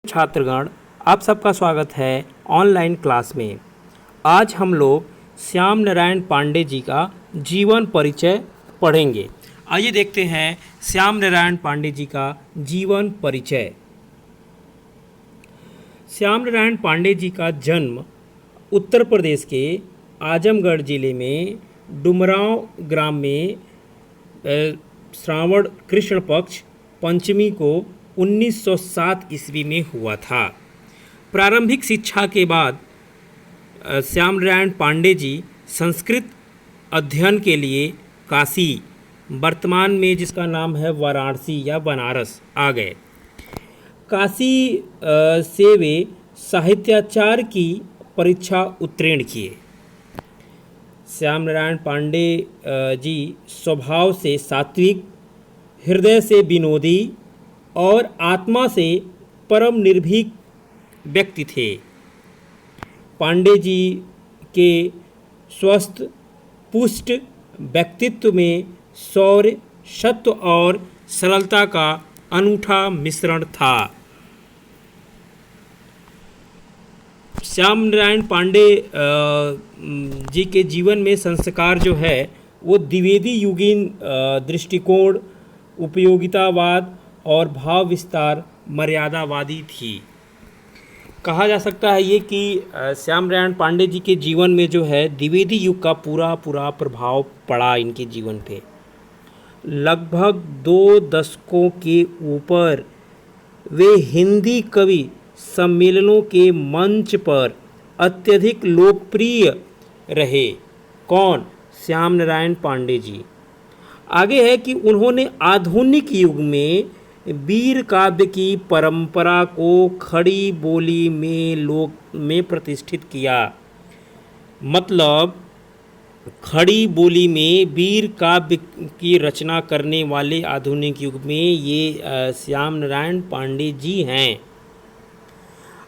छात्रगण, आप सबका स्वागत है ऑनलाइन क्लास में। आज हम लोग श्याम नारायण पांडे जी का जीवन परिचय पढ़ेंगे। आइए देखते हैं श्याम नारायण पांडे जी का जीवन परिचय। श्याम नारायण पांडे जी का जन्म उत्तर प्रदेश के आजमगढ़ जिले में डुमरांव ग्राम में श्रावण कृष्ण पक्ष पंचमी को 1907 ईस्वी में हुआ था। प्रारंभिक शिक्षा के बाद श्याम नारायण पांडे जी संस्कृत अध्ययन के लिए काशी, वर्तमान में जिसका नाम है वाराणसी या बनारस, आ गए। काशी से वे साहित्याचार्य की परीक्षा उत्तीर्ण किए। श्याम नारायण पांडे जी स्वभाव से सात्विक, हृदय से विनोदी और आत्मा से परम निर्भीक व्यक्ति थे। पांडे जी के स्वस्थ पुष्ट व्यक्तित्व में शौर्य, सत्व और सरलता का अनूठा मिश्रण था। श्याम नारायण पांडे जी के जीवन में संस्कार जो है वो द्विवेदी युगीन दृष्टिकोण, उपयोगितावाद और भाव विस्तार मर्यादावादी थी। कहा जा सकता है ये कि श्याम नारायण पांडे जी के जीवन में जो है द्विवेदी युग का पूरा प्रभाव पड़ा इनके जीवन पे। लगभग 2 दशकों के ऊपर वे हिंदी कवि सम्मेलनों के मंच पर अत्यधिक लोकप्रिय रहे। कौन? श्याम नारायण पांडे जी। आगे है कि उन्होंने आधुनिक युग में वीर काव्य की परंपरा को खड़ी बोली में प्रतिष्ठित किया। मतलब खड़ी बोली में वीर काव्य की रचना करने वाले आधुनिक युग में ये श्याम नारायण पांडे जी हैं।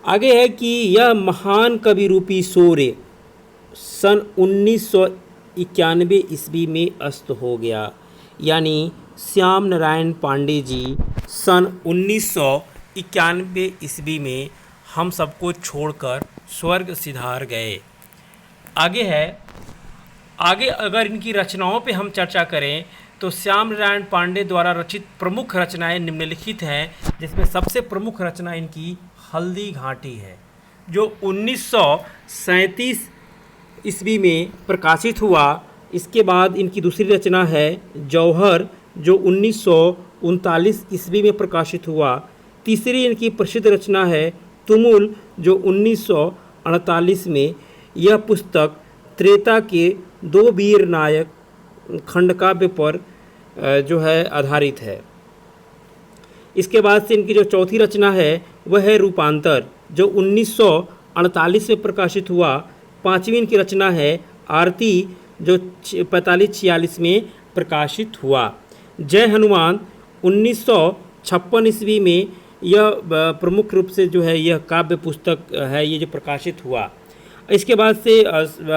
आगे है कि यह महान कवि रूपी सूर्य सन 1991 ईस्वी में अस्त हो गया। यानी श्याम नारायण पांडे जी सन 1991 ईस्वी में हम सबको छोड़कर स्वर्ग सिधार गए। आगे अगर इनकी रचनाओं पे हम चर्चा करें तो श्याम नारायण पांडे द्वारा रचित प्रमुख रचनाएं निम्नलिखित हैं, जिसमें सबसे प्रमुख रचना इनकी हल्दी घाटी है, जो 1937 ईस्वी में प्रकाशित हुआ। इसके बाद इनकी दूसरी रचना है जौहर, जो 1939 ईस्वी में प्रकाशित हुआ। तीसरी इनकी प्रसिद्ध रचना है तुमुल, जो 1948 में। यह पुस्तक त्रेता के 2 वीर नायक खंडकाव्य पर जो है आधारित है। इसके बाद से इनकी जो चौथी रचना है वह है रूपांतर, जो 1948 में प्रकाशित हुआ। पांचवी इनकी रचना है आरती, जो 45-46 में प्रकाशित हुआ। जय हनुमान 1956 ईस्वी में यह प्रमुख रूप से जो है यह काव्य पुस्तक है, ये जो प्रकाशित हुआ। इसके बाद से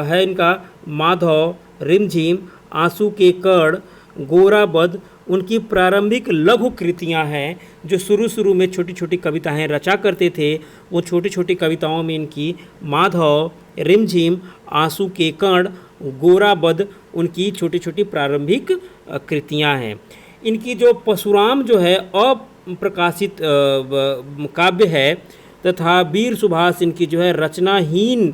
है इनका माधव, रिमझिम, आंसू के कण, गोराबद उनकी प्रारंभिक लघु कृतियां हैं, जो शुरू में छोटी छोटी कविताएं रचा करते थे। वो छोटी छोटी कविताओं में इनकी माधव, रिमझिम, आंसू के कण, गोराबद उनकी छोटी छोटी प्रारंभिक कृतियां हैं। इनकी जो परशुराम जो है अप्रकाशित काव्य है, तथा वीर सुभाष इनकी जो है रचनाहीन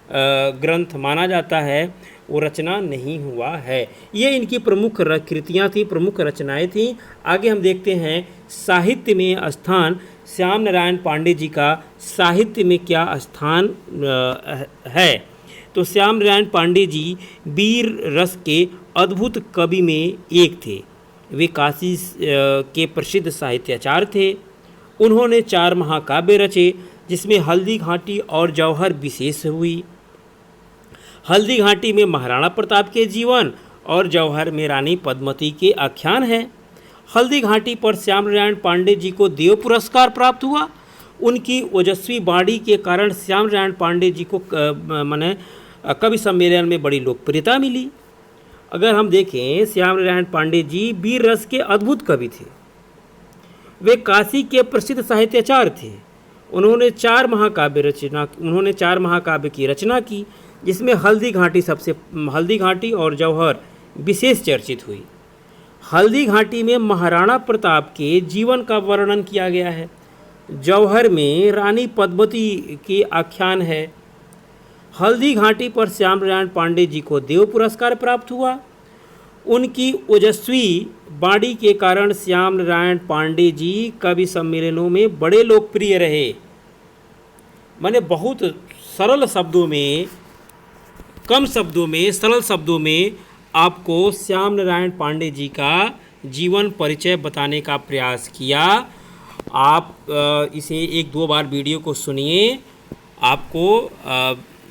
ग्रंथ माना जाता है, वो रचना नहीं हुआ है। ये इनकी प्रमुख कृतियाँ थी, प्रमुख रचनाएं थीं। आगे हम देखते हैं साहित्य में स्थान। श्याम नारायण पांडे जी का साहित्य में क्या स्थान है? तो श्याम नारायण पांडे जी वीर रस के अद्भुत कवि में एक थे। वे काशी के प्रसिद्ध साहित्याचार्य थे। उन्होंने 4 महाकाव्य रचे, जिसमें हल्दी घाटी और जौहर विशेष हुई। हल्दी घाटी में महाराणा प्रताप के जीवन और जौहर में रानी पद्मावती के आख्यान हैं। हल्दी घाटी पर श्याम नारायण पांडे जी को देव पुरस्कार प्राप्त हुआ। उनकी ओजस्वी वाणी के कारण श्याम नारायण पांडे जी को कवि सम्मेलन में बड़ी लोकप्रियता मिली। अगर हम देखें, श्याम नारायण पांडे जी वीर रस के अद्भुत कवि थे। वे काशी के प्रसिद्ध साहित्याचार्य थे। उन्होंने 4 महाकाव्य की रचना की, जिसमें हल्दी घाटी और जौहर विशेष चर्चित हुई। हल्दी घाटी में महाराणा प्रताप के जीवन का वर्णन किया गया है। जौहर में रानी पद्मावती के आख्यान है। हल्दी घाटी पर श्याम नारायण पांडे जी को देव पुरस्कार प्राप्त हुआ। उनकी ओजस्वी वाणी के कारण श्याम नारायण पांडे जी कवि सम्मेलनों में बड़े लोकप्रिय रहे। मैंने बहुत सरल शब्दों में, कम शब्दों में, सरल शब्दों में आपको श्याम नारायण पांडे जी का जीवन परिचय बताने का प्रयास किया। आप इसे 1-2 बार वीडियो को सुनिए, आपको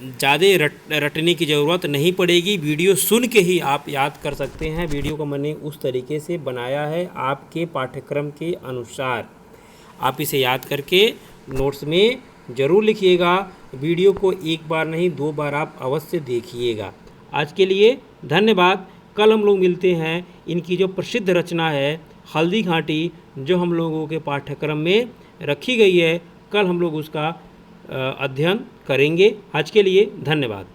ज़्यादा रटने की ज़रूरत नहीं पड़ेगी। वीडियो सुन के ही आप याद कर सकते हैं। वीडियो को मैंने उस तरीके से बनाया है आपके पाठ्यक्रम के अनुसार। आप इसे याद करके नोट्स में ज़रूर लिखिएगा। वीडियो को 1 बार नहीं 2 बार आप अवश्य देखिएगा। आज के लिए धन्यवाद। कल हम लोग मिलते हैं। इनकी जो प्रसिद्ध रचना है हल्दी घाटी, जो हम लोगों के पाठ्यक्रम में रखी गई है, कल हम लोग उसका अध्ययन करेंगे। आज के लिए धन्यवाद।